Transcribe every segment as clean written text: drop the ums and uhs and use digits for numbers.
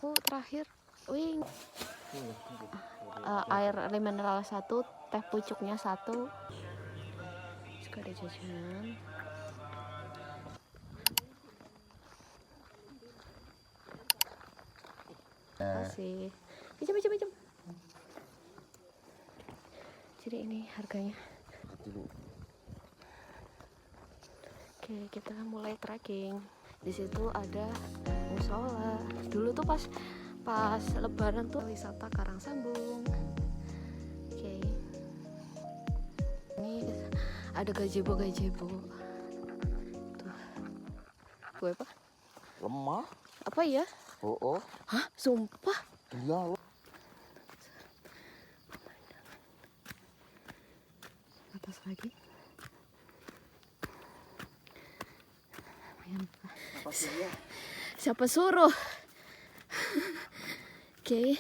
aku terakhir wing air mineral 1, teh pucuknya 1. Juga ada jajanan. Kasih. Pinjam. Jadi ini harganya. Oke, kita mulai trekking. Di situ ada musola. Dulu tuh pas lebaran tuh wisata Karangsambung. Oke. Ini ada gazebo. Tuh. Gue apa? Lemah. Apa ya? Oh. Hah? Sumpah? Iya loh. Atas lagi. Siapa suruh? Oke.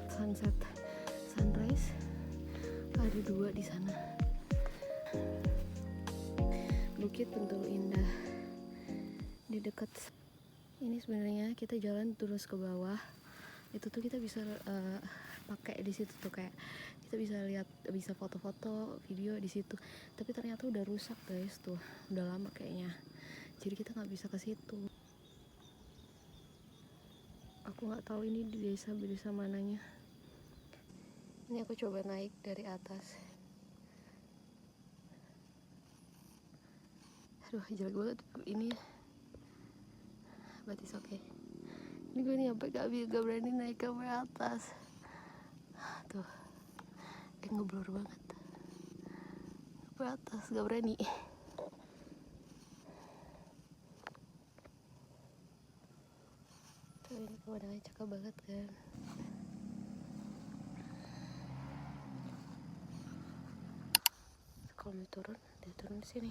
Sunset, sunrise ada 2 di sana. Bukit Bentulu Indah di dekat ini. Sebenarnya kita jalan terus ke bawah itu tuh kita bisa pakai di situ tuh, kayak kita bisa foto-foto video di situ, tapi ternyata udah rusak guys, tuh udah lama kayaknya, jadi kita nggak bisa ke situ. Aku nggak tahu ini di desa mananya. Ini aku coba naik dari atas. Aduh, jelek banget ini. But it's okay. Ini gue nyampe gak berani naik ke atas. Tuh, ngeblur banget. Ke atas gak berani. Tuh, ini pemandangannya cakep banget kan. Kalau mau turun, dia turun di sini.